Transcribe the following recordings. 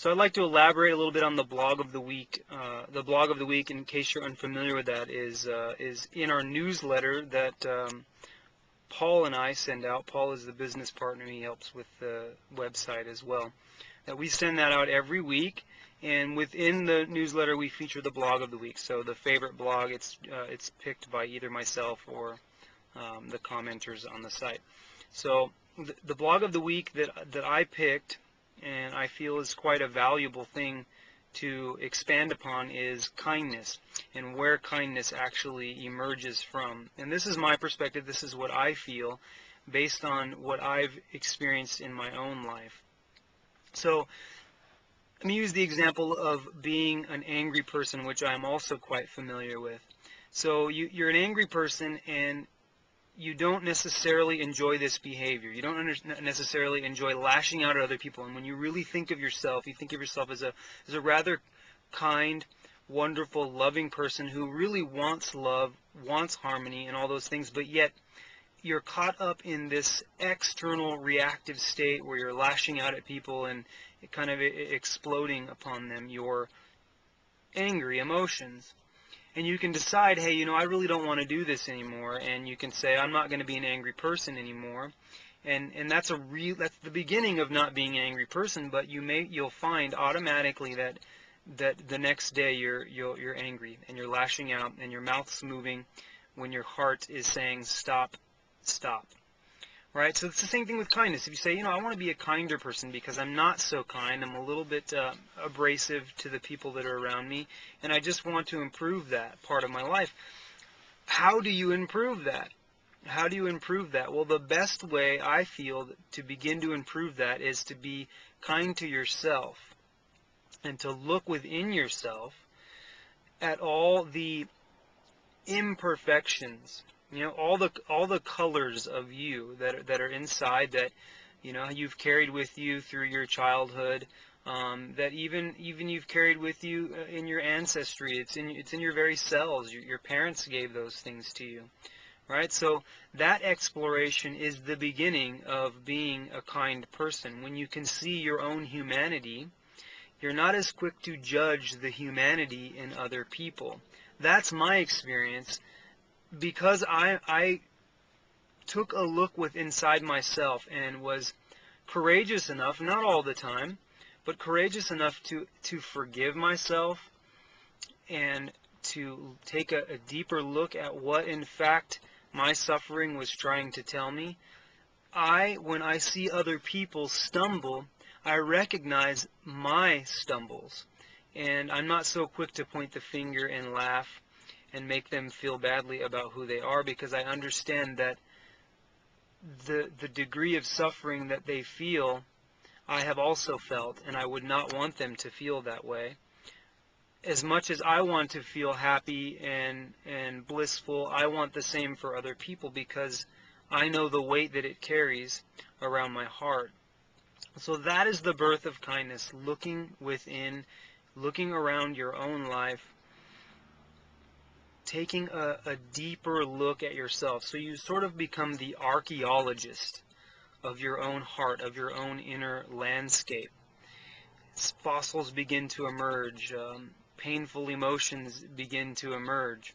So I'd like to elaborate a little bit on the blog of the week. The blog of the week, in case you're unfamiliar with that, is in our newsletter that Paul and I send out. Paul is the business partner. He helps with the website as well. That we send that out every week, and within the newsletter we feature the blog of the week. So the favorite blog, it's picked by either myself or the commenters on the site. So the blog of the week that I picked, and I feel is quite a valuable thing to expand upon, is kindness, and where kindness actually emerges from. And this is my perspective. This is what I feel based on what I've experienced in my own life. So let me use the example of being an angry person, which I'm also quite familiar with. So you're an angry person, and you don't necessarily enjoy this behavior. You don't necessarily enjoy lashing out at other people. And when you really think of yourself, you think of yourself as a rather kind, wonderful, loving person who really wants love, wants harmony, and all those things, but yet you're caught up in this external reactive state where you're lashing out at people and kind of exploding upon them your angry emotions. And you can decide, hey, I really don't want to do this anymore, and you can say, I'm not going to be an angry person anymore. And that's the beginning of not being an angry person, but you'll find automatically that the next day you're angry and you're lashing out and your mouth's moving when your heart is saying stop, stop. Right? So it's the same thing with kindness. If you say, I want to be a kinder person because I'm not so kind, I'm a little bit abrasive to the people that are around me, and I just want to improve that part of my life. How do you improve that? How do you improve that? Well, the best way I feel to begin to improve that is to be kind to yourself and to look within yourself at all the imperfections, all the colors of you that are inside, that you've carried with you through your childhood, that even you've carried with you in your ancestry. It's in your very cells. Your parents gave those things to you, right? So that exploration is the beginning of being a kind person. When you can see your own humanity, you're not as quick to judge the humanity in other people. That's my experience, because I took a look inside myself and was courageous enough, not all the time, but courageous enough to forgive myself and to take a deeper look at what in fact my suffering was trying to tell me. When I see other people stumble, I recognize my stumbles, and I'm not so quick to point the finger and laugh and make them feel badly about who they are, because I understand that the degree of suffering that they feel, I have also felt, and I would not want them to feel that way. As much as I want to feel happy and blissful, I want the same for other people, because I know the weight that it carries around my heart. So that is the birth of kindness, looking within, looking around your own life, taking a deeper look at yourself. So you sort of become the archaeologist of your own heart, of your own inner landscape. Fossils begin to emerge, painful emotions begin to emerge.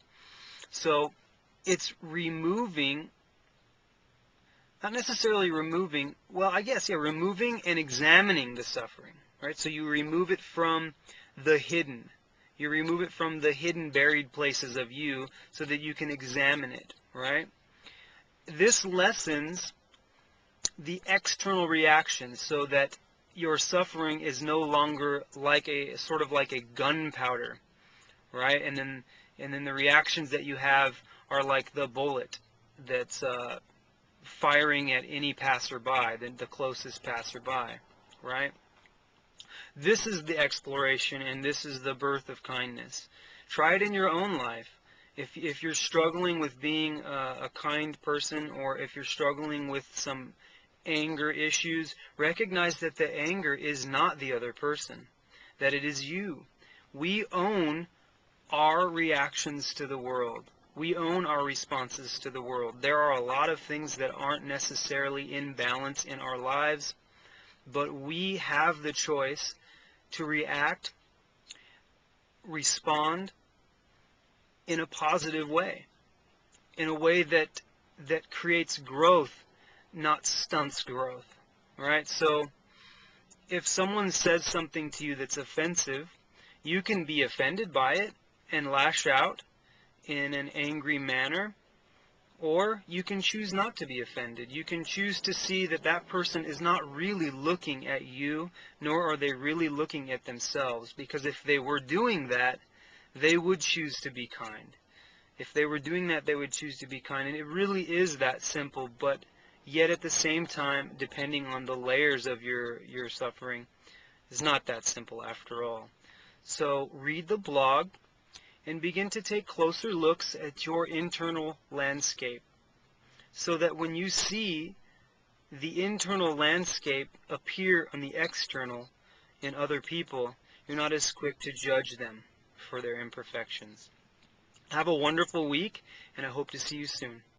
So it's removing, not necessarily removing, well, I guess, yeah, removing and examining the suffering, right? So you remove it from the hidden. You remove it from the hidden, buried places of you so that you can examine it, right? This lessens the external reactions so that your suffering is no longer like sort of like a gunpowder, right? And then the reactions that you have are like the bullet that's firing at any passerby, the closest passerby, right? This is the exploration, and this is the birth of kindness. Try it in your own life. If you're struggling with being a kind person, or if you're struggling with some anger issues, recognize that the anger is not the other person, that it is you. We own our reactions to the world. We own our responses to the world. There are a lot of things that aren't necessarily in balance in our lives, but we have the choice to react, respond in a positive way, in a way that creates growth, not stunts growth. Right? So if someone says something to you that's offensive, you can be offended by it and lash out in an angry manner, or you can choose not to be offended. You can choose to see that that person is not really looking at you, nor are they really looking at themselves, because if they were doing that, they would choose to be kind. If they were doing that, they would choose to be kind. And it really is that simple, but yet at the same time, depending on the layers of your suffering, it's not that simple after all. So read the blog and begin to take closer looks at your internal landscape, so that when you see the internal landscape appear on the external in other people, you're not as quick to judge them for their imperfections. Have a wonderful week, and I hope to see you soon.